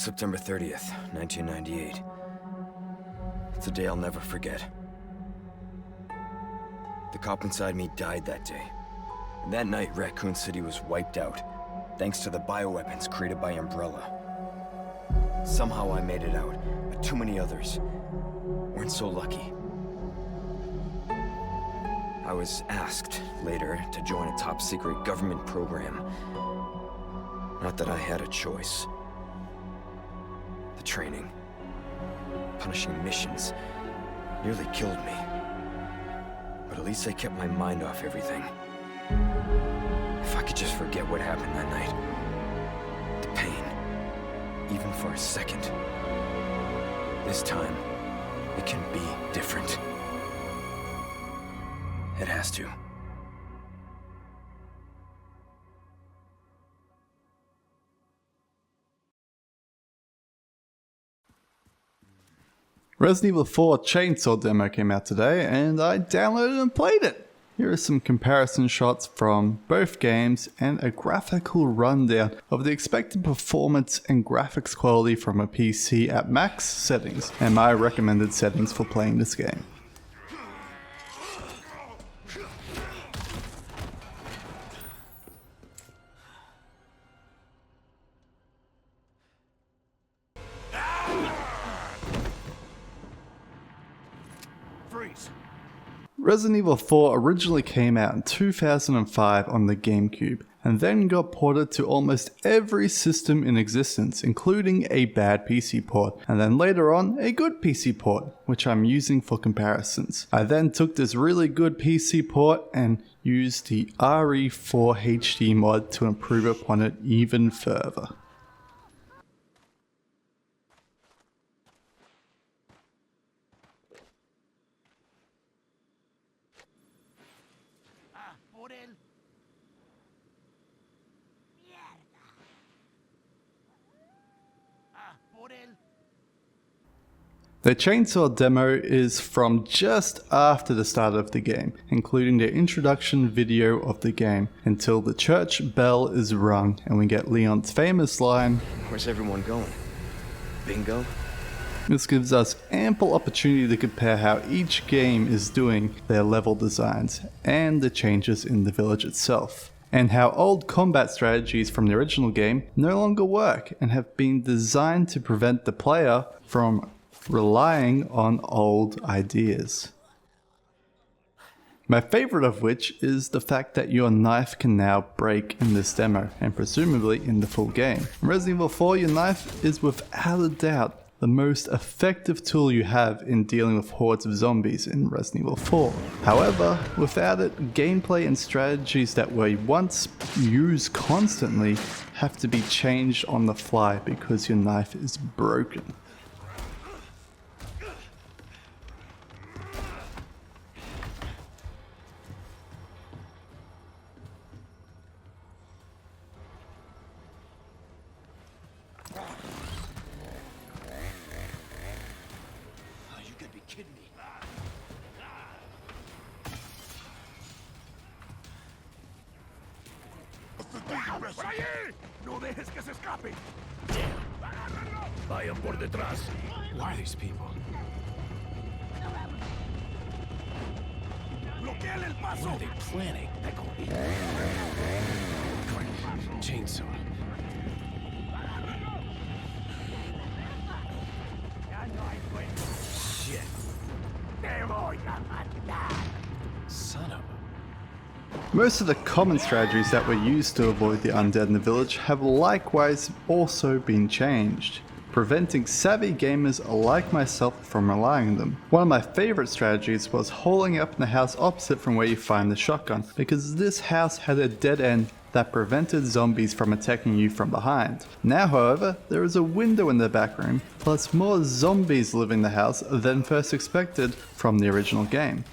September 30th, 1998. It's a day I'll never forget. The cop inside me died that day. And that night, Raccoon City was wiped out, thanks to the bioweapons created by Umbrella. Somehow I made it out, but too many others weren't so lucky. I was asked later to join a top-secret government program. Not that I had a choice. The training, punishing missions, nearly killed me. But at least I kept my mind off everything. If I could just forget what happened that night. The pain, even for a second. This time, it can be different. It has to. Resident Evil 4 Chainsaw demo came out today, and I downloaded and played it. Here are some comparison shots from both games and a graphical rundown of the expected performance and graphics quality from a PC at max settings, and my recommended settings for playing this game. Resident Evil 4 originally came out in 2005 on the GameCube, and then got ported to almost every system in existence, including a bad PC port, and then later on a good PC port, which I'm using for comparisons. I then took this really good PC port and used the RE4 HD mod to improve upon it even further. The Chainsaw demo is from just after the start of the game, including the introduction video of the game, until the church bell is rung and we get Leon's famous line, "Where's everyone going? Bingo?" This gives us ample opportunity to compare how each game is doing their level designs and the changes in the village itself, and how old combat strategies from the original game no longer work and have been designed to prevent the player from relying on old ideas. My favorite of which is the fact that your knife can now break in this demo, and presumably in the full game. In Resident Evil 4, your knife is without a doubt the most effective tool you have in dealing with hordes of zombies in Resident Evil 4. However, without it, gameplay and strategies that were once used constantly have to be changed on the fly because your knife is broken. ¡No dejes que se escape! Vayan por detrás. Who are these people? ¡Bloqueale el paso! What are they planning? Chainsaw. Shit. Te voy a matar. Son of a... Most of the common strategies that were used to avoid the undead in the village have likewise also been changed, preventing savvy gamers like myself from relying on them. One of my favorite strategies was holding up in the house opposite from where you find the shotgun, because this house had a dead end that prevented zombies from attacking you from behind. Now, however, there is a window in the back room, plus more zombies live in the house than first expected from the original game.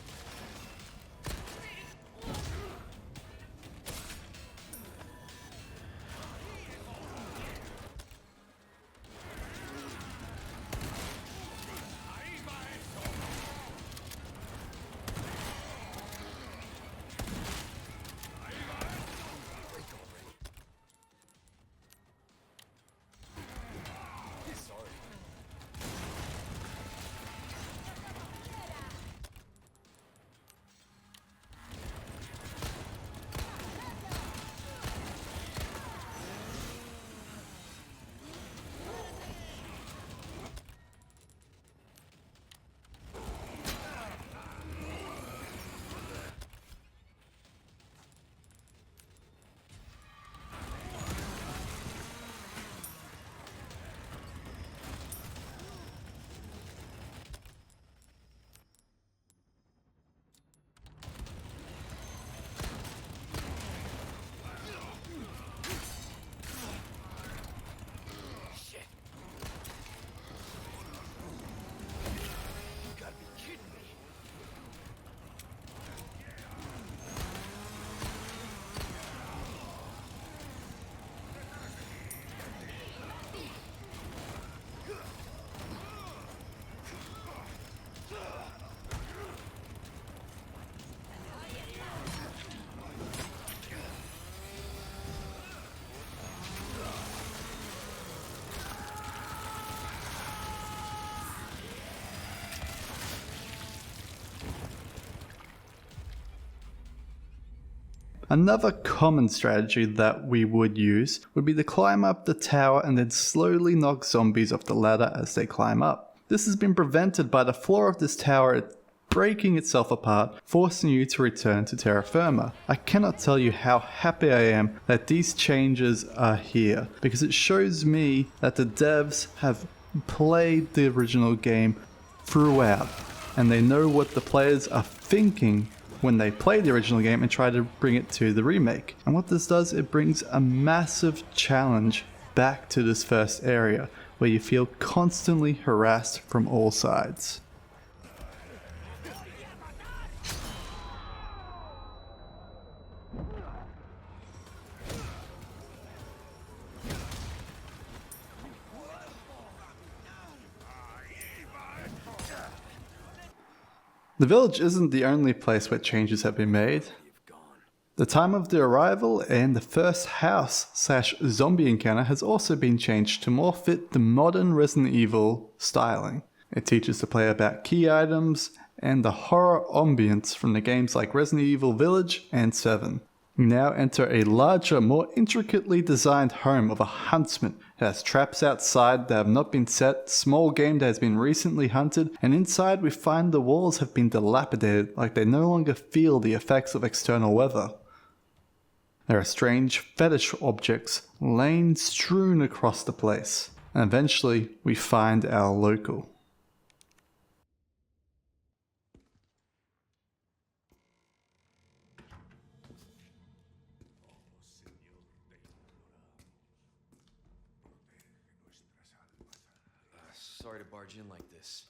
Another common strategy that we would use would be to climb up the tower and then slowly knock zombies off the ladder as they climb up. This has been prevented by the floor of this tower breaking itself apart, forcing you to return to terra firma. I cannot tell you how happy I am that these changes are here, because it shows me that the devs have played the original game throughout, and they know what the players are thinking when they play the original game and try to bring it to the remake. And what this does, it brings a massive challenge back to this first area, where you feel constantly harassed from all sides. The village isn't the only place where changes have been made. The time of the arrival and the first house/zombie encounter has also been changed to more fit the modern Resident Evil styling. It teaches the player about key items and the horror ambience from the games like Resident Evil Village and 7. You now enter a larger, more intricately designed home of a huntsman. It has traps outside that have not been set, small game that has been recently hunted, and inside we find the walls have been dilapidated, like they no longer feel the effects of external weather. There are strange fetish objects laying strewn across the place, and eventually we find our local. Sorry to barge in like this.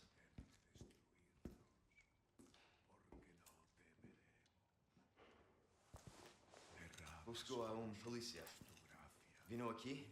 Busco a un policía. ¿Vino aquí?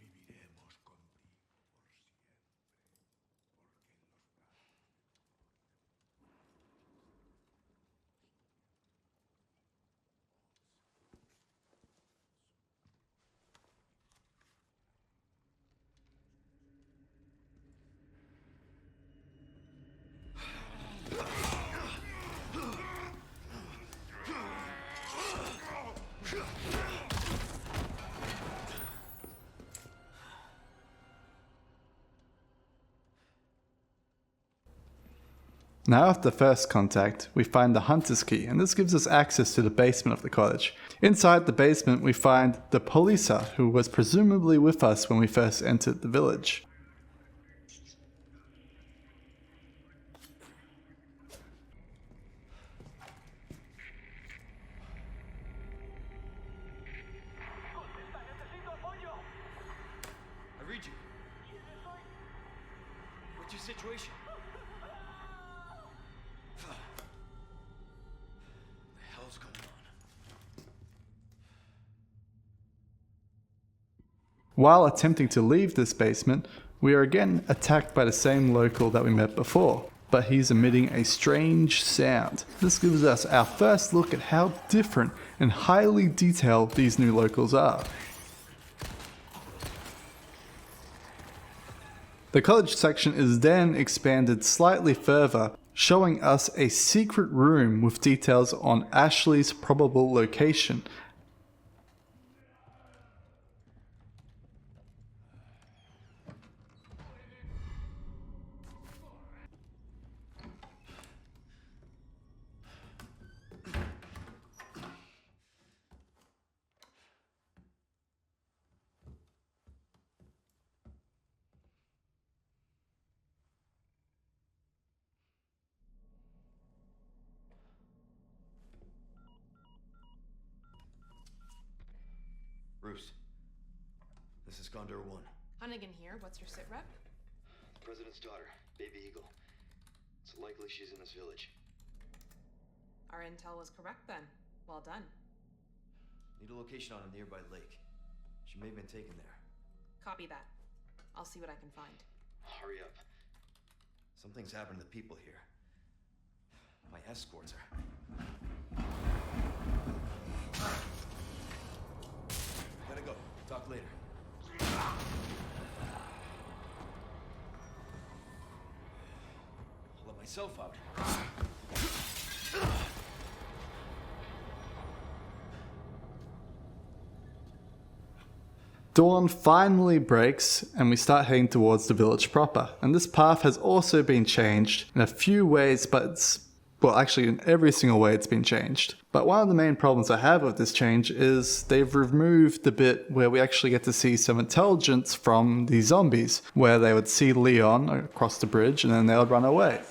Now after first contact, we find the hunter's key, and this gives us access to the basement of the cottage. Inside the basement we find the policer, who was presumably with us when we first entered the village. I read you. What's your situation? While attempting to leave this basement, we are again attacked by the same local that we met before, but he's emitting a strange sound. This gives us our first look at how different and highly detailed these new locals are. The college section is then expanded slightly further, showing us a secret room with details on Ashley's probable location. Bruce, this is Condor 1. Hunnigan here. What's your sit rep? President's daughter, Baby Eagle. It's likely she's in this village. Our intel was correct then. Well done. Need a location on a nearby lake. She may have been taken there. Copy that. I'll see what I can find. Hurry up. Something's happened to the people here. My escorts are... Gotta go. Talk later. I'll let myself out. Dawn finally breaks and we start heading towards the village proper. And this path has also been changed in a few ways, but well, actually in every single way it's been changed. But one of the main problems I have with this change is they've removed the bit where we actually get to see some intelligence from the zombies, where they would see Leon across the bridge and then they would run away.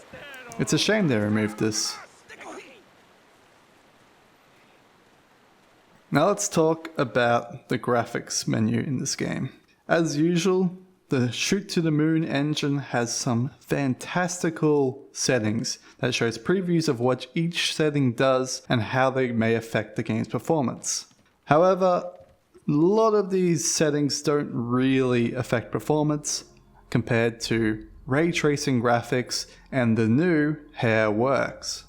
It's a shame they removed this. Now let's talk about the graphics menu in this game. As usual, the Shoot to the Moon engine has some fantastical settings that shows previews of what each setting does and how they may affect the game's performance. However, a lot of these settings don't really affect performance compared to ray tracing graphics and the new hair works.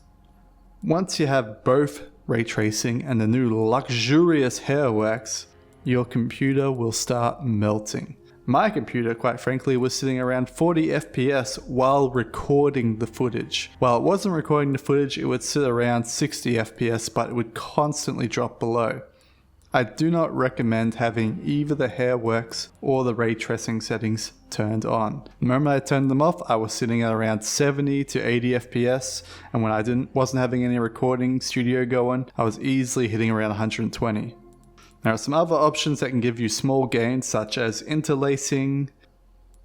Once you have both ray tracing and the new luxurious hair works, your computer will start melting. My computer, quite frankly, was sitting around 40 FPS while recording the footage. While it wasn't recording the footage, it would sit around 60 FPS, but it would constantly drop below. I do not recommend having either the hair works or the ray tracing settings turned on. The moment I turned them off, I was sitting at around 70 to 80 FPS, and when I wasn't having any recording studio going, I was easily hitting around 120. There are some other options that can give you small gains, such as interlacing,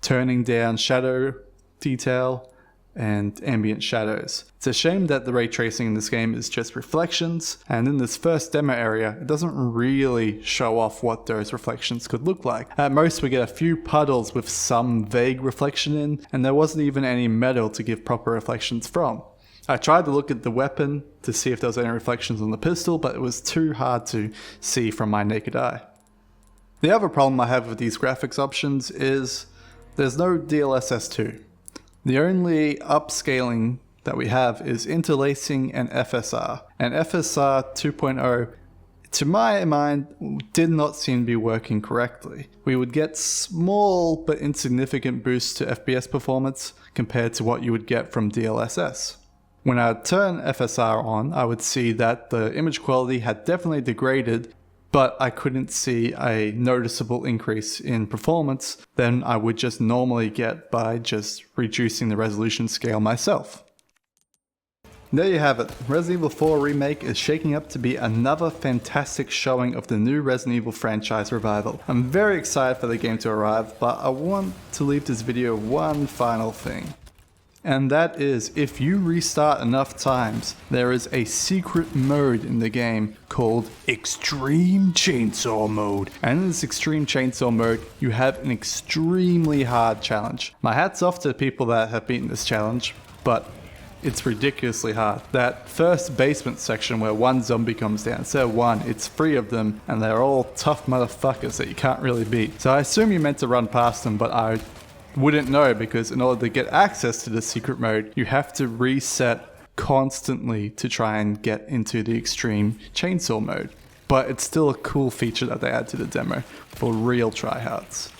turning down shadow detail, and ambient shadows. It's a shame that the ray tracing in this game is just reflections, and in this first demo area, it doesn't really show off what those reflections could look like. At most, we get a few puddles with some vague reflection in, and there wasn't even any metal to give proper reflections from. I tried to look at the weapon to see if there was any reflections on the pistol, but it was too hard to see from my naked eye. The other problem I have with these graphics options is there's no DLSS 2. The only upscaling that we have is interlacing and FSR. And FSR 2.0, to my mind, did not seem to be working correctly. We would get small but insignificant boosts to FPS performance compared to what you would get from DLSS. When I would turn FSR on, I would see that the image quality had definitely degraded, but I couldn't see a noticeable increase in performance than I would just normally get by just reducing the resolution scale myself. There you have it. Resident Evil 4 Remake is shaking up to be another fantastic showing of the new Resident Evil franchise revival. I'm very excited for the game to arrive, but I want to leave this video with one final thing. And that is, if you restart enough times, there is a secret mode in the game called Extreme Chainsaw Mode. And in this Extreme Chainsaw Mode, you have an extremely hard challenge. My hat's off to the people that have beaten this challenge, but it's ridiculously hard. That first basement section where one zombie comes down, instead of one, it's 3 of them, and they're all tough motherfuckers that you can't really beat. So I assume you meant to run past them, but I wouldn't know, because in order to get access to the secret mode, you have to reset constantly to try and get into the Extreme Chainsaw Mode. But it's still a cool feature that they add to the demo for real tryhards.